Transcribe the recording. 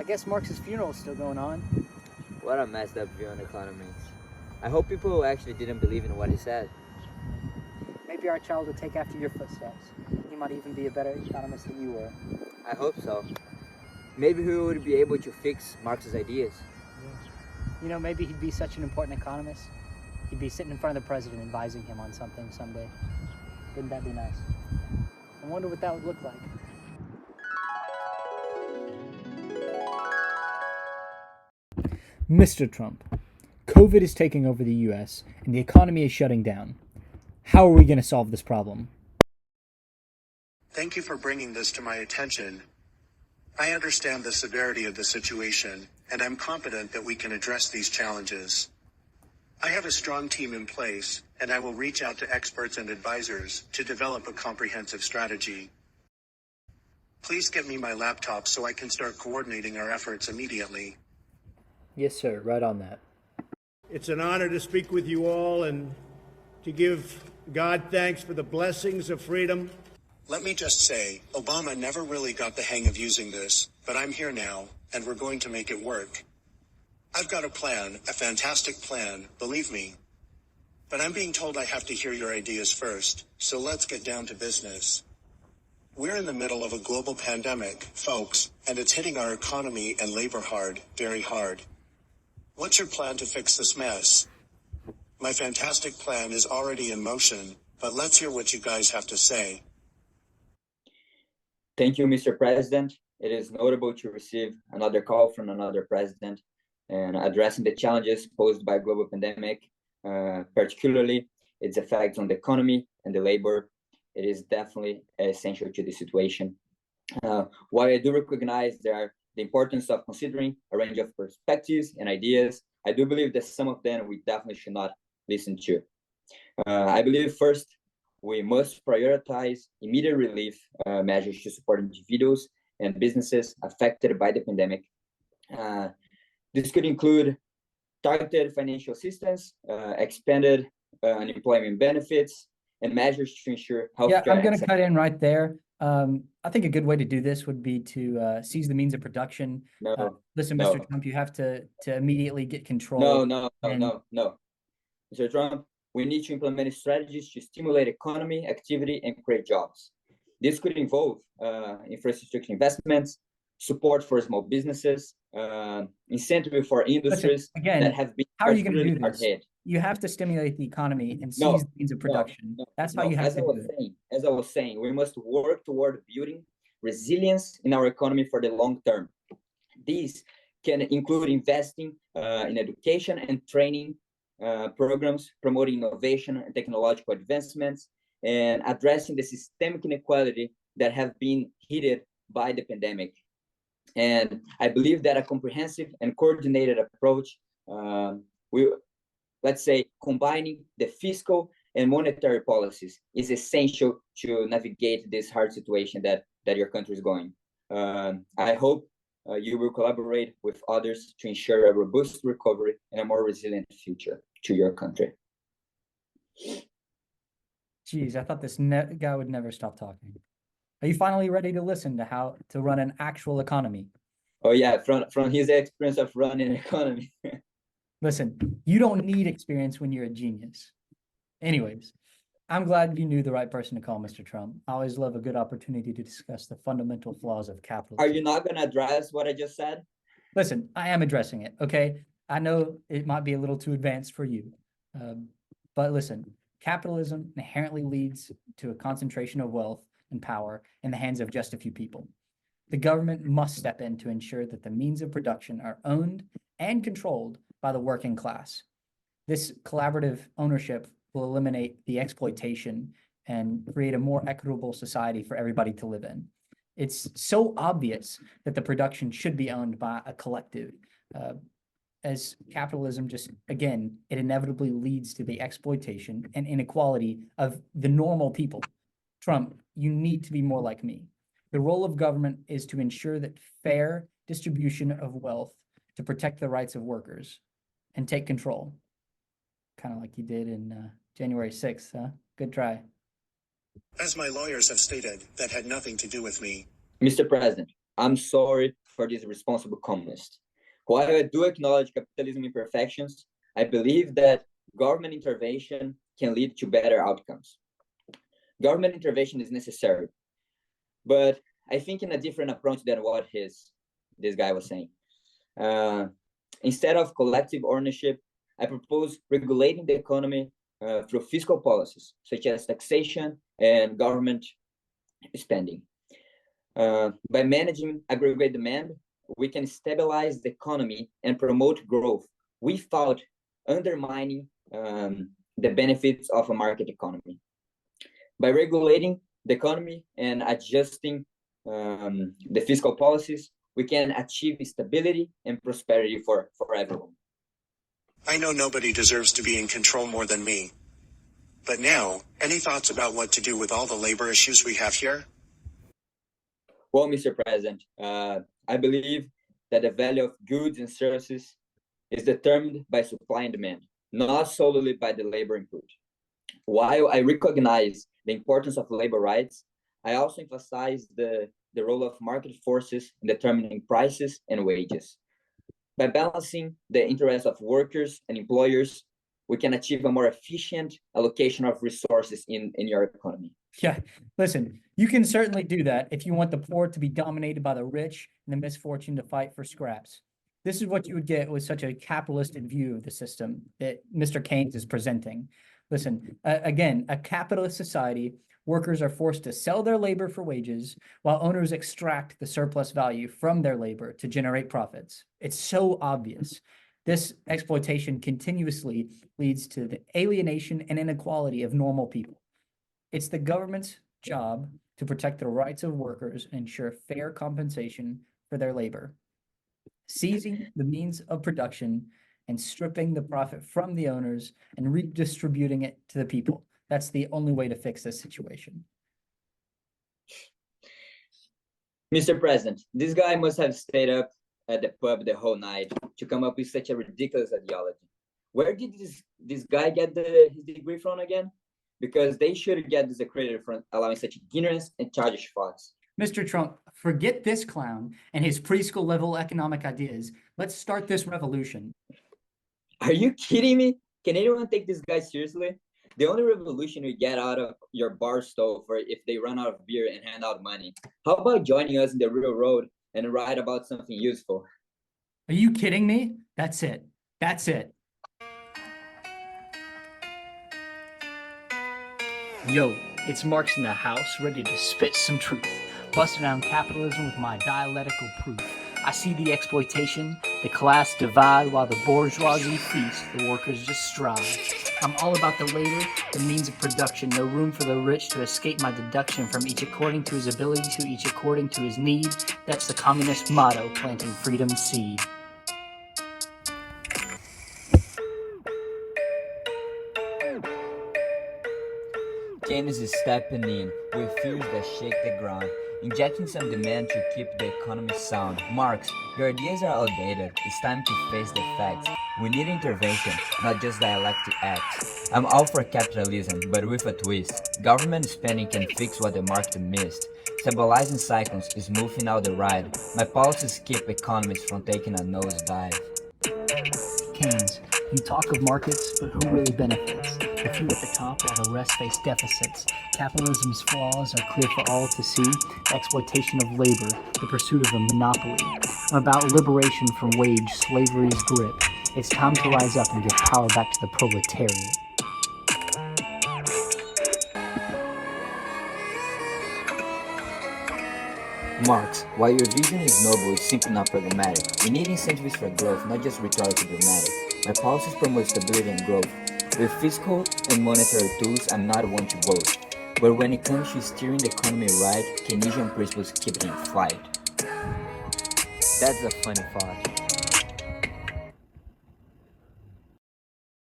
guess Marx's funeral is still going on. What a messed up view on economics. I hope people actually didn't believe in what he said. Maybe our child will take after your footsteps. He might even be a better economist than you were. I hope so. Maybe he would be able to fix Marx's ideas. You know, maybe he'd be such an important economist. He'd be sitting in front of the president advising him on something someday. Wouldn't that be nice? I wonder what that would look like. Mr. Trump, COVID is taking over the US and the economy is shutting down. How are we going to solve this problem? Thank you for bringing this to my attention. I understand the severity of the situation, and I'm confident that we can address these challenges. I have a strong team in place, and I will reach out to experts and advisors to develop a comprehensive strategy. Please get me my laptop so I can start coordinating our efforts immediately. Yes, sir. Right on that. It's an honor to speak with you all and to give God thanks for the blessings of freedom. Let me just say, Obama never really got the hang of using this, but I'm here now, and we're going to make it work. I've got a plan, a fantastic plan, believe me. But I'm being told I have to hear your ideas first, so let's get down to business. We're in the middle of a global pandemic, folks, and it's hitting our economy and labor hard, very hard. What's your plan to fix this mess? My fantastic plan is already in motion, but let's hear what you guys have to say. Thank you, Mr. President. It is notable to receive another call from another president and addressing the challenges posed by global pandemic, particularly its effects on the economy and the labor. It is definitely essential to the situation. While I do recognize the importance of considering a range of perspectives and ideas, I do believe that some of them we definitely should not listen to. I believe first, we must prioritize immediate relief measures to support individuals and businesses affected by the pandemic. This could include targeted financial assistance, expanded unemployment benefits, and measures to ensure health care. Yeah, I'm going to cut in right there. I think a good way to do this would be to seize the means of production. Listen, Mr. Trump, you have to immediately get control. No. Mr. Trump, we need to implement strategies to stimulate economy, activity, and create jobs. This could involve infrastructure investments, support for small businesses, incentive for industries that have been how are you going to do this? hit. You have to stimulate the economy and seize the means of production. That's how you have to do it. As I was saying, we must work toward building resilience in our economy for the long term. These can include investing in education and training programs, promoting innovation and technological advancements, and addressing the systemic inequality that have been hit by the pandemic. And I believe that a comprehensive and coordinated approach, let's say combining the fiscal and monetary policies, is essential to navigate this hard situation that your country is going. I hope you will collaborate with others to ensure a robust recovery and a more resilient future to your country. Geez, I thought this guy would never stop talking. Are you finally ready to listen to how to run an actual economy? Oh yeah, from his experience of running an economy. Listen, you don't need experience when you're a genius. Anyways, I'm glad you knew the right person to call, Mr. Trump. I always love a good opportunity to discuss the fundamental flaws of capitalism. Are you not going to address what I just said? Listen, I am addressing it, okay? I know it might be a little too advanced for you, but listen, capitalism inherently leads to a concentration of wealth and power in the hands of just a few people. The government must step in to ensure that the means of production are owned and controlled by the working class. This collaborative ownership will eliminate the exploitation and create a more equitable society for everybody to live in. It's so obvious that the production should be owned by a collective. As capitalism just, again, it inevitably leads to the exploitation and inequality of the normal people. Trump, you need to be more like me. The role of government is to ensure that fair distribution of wealth to protect the rights of workers and take control. Kind of like you did in January 6th, huh? Good try. As my lawyers have stated, that had nothing to do with me. Mr. President, I'm sorry for this responsible communist. While I do acknowledge capitalism imperfections, I believe that government intervention can lead to better outcomes. Government intervention is necessary, but I think in a different approach than what this guy was saying. Instead of collective ownership, I propose regulating the economy through fiscal policies, such as taxation and government spending. By managing aggregate demand, we can stabilize the economy and promote growth without undermining the benefits of a market economy. By regulating the economy and adjusting the fiscal policies, we can achieve stability and prosperity for everyone. I know nobody deserves to be in control more than me. But now, any thoughts about what to do with all the labor issues we have here? Well, Mr. President, I believe that the value of goods and services is determined by supply and demand, not solely by the labor input. While I recognize the importance of labor rights, I also emphasize the role of market forces in determining prices and wages. By balancing the interests of workers and employers, we can achieve a more efficient allocation of resources in your economy. Yeah, listen, you can certainly do that if you want the poor to be dominated by the rich and the misfortune to fight for scraps. This is what you would get with such a capitalistic view of the system that Mr. Keynes is presenting. Listen, again, a capitalist society, workers are forced to sell their labor for wages while owners extract the surplus value from their labor to generate profits. It's so obvious. This exploitation continuously leads to the alienation and inequality of normal people. It's the government's job to protect the rights of workers and ensure fair compensation for their labor. Seizing the means of production and stripping the profit from the owners and redistributing it to the people. That's the only way to fix this situation. Mr. President, this guy must have stayed up at the pub the whole night to come up with such a ridiculous ideology. Where did this guy get his degree from again? Because they should get discredited for allowing such ignorance and childish thoughts. Mr. Trump, forget this clown and his preschool level economic ideas. Let's start this revolution. Are you kidding me? Can anyone take this guy seriously? The only revolution we get out of your bar stove for if they run out of beer and hand out money. How about joining us in the real road and write about something useful? Are you kidding me? That's it. That's it. Yo, it's Marx in the house, ready to spit some truth. Busting down capitalism with my dialectical proof. I see the exploitation, the class divide, while the bourgeoisie feast, the workers just strive. I'm all about the labor, the means of production, no room for the rich to escape my deduction, from each according to his ability to each according to his need. That's the communist motto, planting freedom's seed. Keynes is stepping in with fears that shake the ground, injecting some demand to keep the economy sound. Marx, your ideas are outdated. It's time to face the facts. We need intervention, not just dialectic acts. I'm all for capitalism, but with a twist. Government spending can fix what the market missed. Stabilizing cycles is moving out the ride. My policies keep economies from taking a nosedive. Keynes, you talk of markets, but who really benefits? The few at the top while the rest face deficits. Capitalism's flaws are clear for all to see. The exploitation of labor, the pursuit of a monopoly. I'm about liberation from wage slavery's grip. It's time to rise up and give power back to the proletariat. Marx, while your vision is noble, it's simply not pragmatic. We need incentives for growth, not just rhetoric and dramatic. My policies promote stability and growth. With fiscal and monetary tools, I'm not one to boast. But when it comes to steering the economy right, Keynesian principles keep it in flight. That's a funny thought.